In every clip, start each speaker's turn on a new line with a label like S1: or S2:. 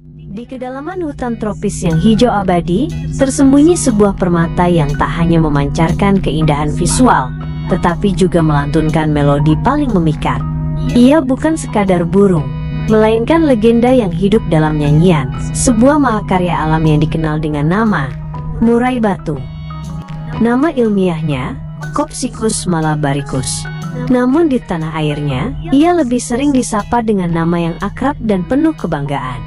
S1: Di kedalaman hutan tropis yang hijau abadi, tersembunyi sebuah permata yang tak hanya memancarkan keindahan visual, tetapi juga melantunkan melodi paling memikat. Ia bukan sekadar burung, melainkan legenda yang hidup dalam nyanyian, sebuah mahakarya alam yang dikenal dengan nama murai batu. Nama ilmiahnya Copsychus malabaricus. Namun di tanah airnya, ia lebih sering disapa dengan nama yang akrab dan penuh kebanggaan.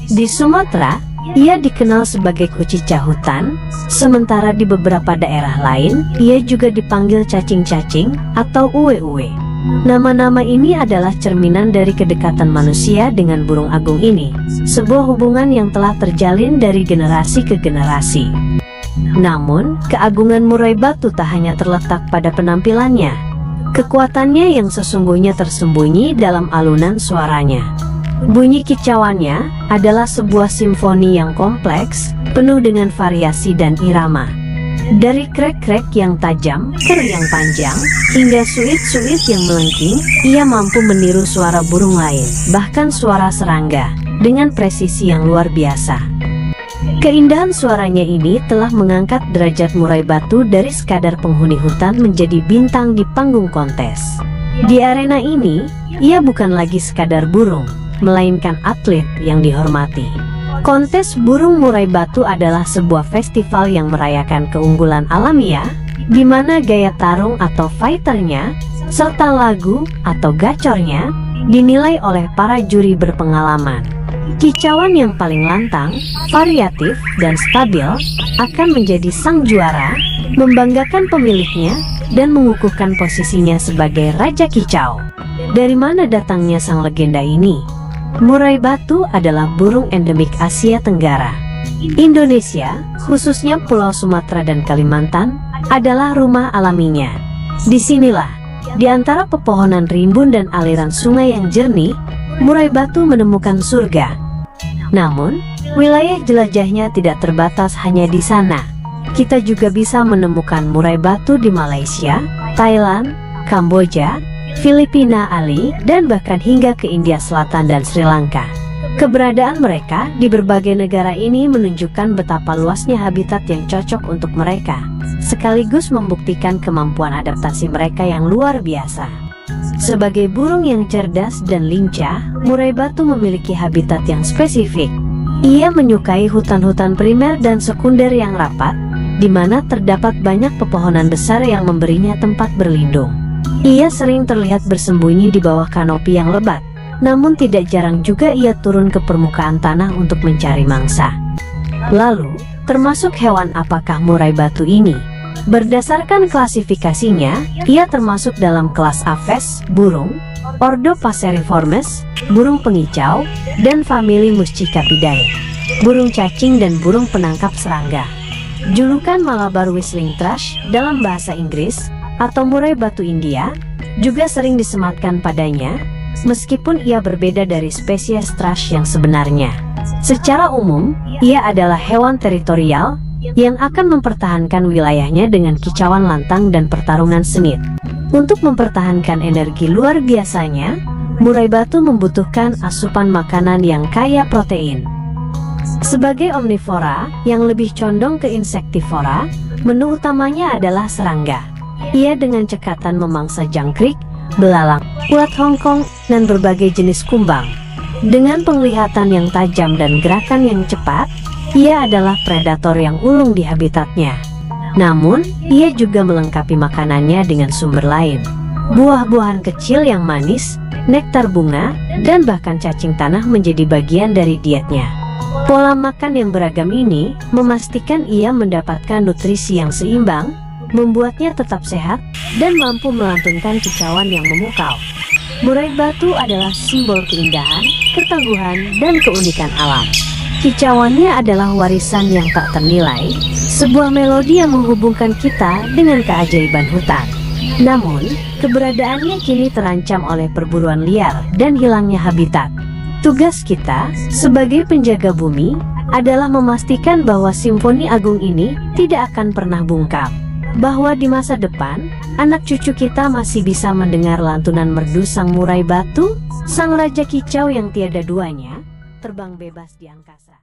S1: Di Sumatera, ia dikenal sebagai kucica hutan, sementara di beberapa daerah lain, ia juga dipanggil cacing-cacing atau uwe-uwe. Nama-nama ini adalah cerminan dari kedekatan manusia dengan burung agung ini, sebuah hubungan yang telah terjalin dari generasi ke generasi. Namun, keagungan murai batu tak hanya terletak pada penampilannya. Kekuatannya yang sesungguhnya tersembunyi dalam alunan suaranya. Bunyi kicauannya adalah sebuah simfoni yang kompleks, penuh dengan variasi dan irama. Dari krek-krek yang tajam, ker yang panjang, hingga suit-suit yang melengking, ia mampu meniru suara burung lain, bahkan suara serangga, dengan presisi yang luar biasa. Keindahan suaranya ini telah mengangkat derajat murai batu dari sekadar penghuni hutan menjadi bintang di panggung kontes. Di arena ini, ia bukan lagi sekadar burung, melainkan atlet yang dihormati. Kontes burung murai batu adalah sebuah festival yang merayakan keunggulan alamiah, di mana gaya tarung atau fighternya, serta lagu atau gacornya, dinilai oleh para juri berpengalaman. Kicauan yang paling lantang, variatif, dan stabil akan menjadi sang juara, membanggakan pemiliknya, dan mengukuhkan posisinya sebagai Raja Kicau. Dari mana datangnya sang legenda ini? Murai batu adalah burung endemik Asia Tenggara. Indonesia, khususnya Pulau Sumatera dan Kalimantan, adalah rumah alaminya. Disinilah, di antara pepohonan rimbun dan aliran sungai yang jernih, murai batu menemukan surga. Namun, wilayah jelajahnya tidak terbatas hanya di sana. Kita juga bisa menemukan murai batu di Malaysia, Thailand, Kamboja, Filipina, dan bahkan hingga ke India Selatan dan Sri Lanka. Keberadaan mereka di berbagai negara ini menunjukkan betapa luasnya habitat yang cocok untuk mereka, sekaligus membuktikan kemampuan adaptasi mereka yang luar biasa. Sebagai burung yang cerdas dan lincah, murai batu memiliki habitat yang spesifik. Ia menyukai hutan-hutan primer dan sekunder yang rapat, di mana terdapat banyak pepohonan besar yang memberinya tempat berlindung. Ia sering terlihat bersembunyi di bawah kanopi yang lebat, namun tidak jarang juga ia turun ke permukaan tanah untuk mencari mangsa. Lalu, termasuk hewan apakah murai batu ini? Berdasarkan klasifikasinya, ia termasuk dalam kelas Aves, burung, ordo Passeriformes, burung pengicau, dan famili Muscicaphidae, burung cacing dan burung penangkap serangga. Julukan Malabar Whistling Thrush dalam bahasa Inggris, atau murai batu India, juga sering disematkan padanya, meskipun ia berbeda dari spesies thrush yang sebenarnya. Secara umum, ia adalah hewan teritorial yang akan mempertahankan wilayahnya dengan kicauan lantang dan pertarungan sengit. Untuk mempertahankan energi luar biasanya, murai batu membutuhkan asupan makanan yang kaya protein. Sebagai omnivora yang lebih condong ke insektivora, menu utamanya adalah serangga. Ia dengan cekatan memangsa jangkrik, belalang, ulat Hongkong, dan berbagai jenis kumbang. Dengan penglihatan yang tajam dan gerakan yang cepat, ia adalah predator yang ulung di habitatnya. Namun, ia juga melengkapi makanannya dengan sumber lain. Buah-buahan kecil yang manis, nektar bunga, dan bahkan cacing tanah menjadi bagian dari dietnya. Pola makan yang beragam ini memastikan ia mendapatkan nutrisi yang seimbang, membuatnya tetap sehat, dan mampu melantunkan kicauan yang memukau. Murai batu adalah simbol keindahan, ketangguhan, dan keunikan alam. Kicauannya adalah warisan yang tak ternilai, sebuah melodi yang menghubungkan kita dengan keajaiban hutan. Namun, keberadaannya kini terancam oleh perburuan liar dan hilangnya habitat. Tugas kita, sebagai penjaga bumi, adalah memastikan bahwa simfoni agung ini tidak akan pernah bungkam. Bahwa di masa depan, anak cucu kita masih bisa mendengar lantunan merdu sang murai batu, sang raja kicau yang tiada duanya, terbang bebas di angkasa.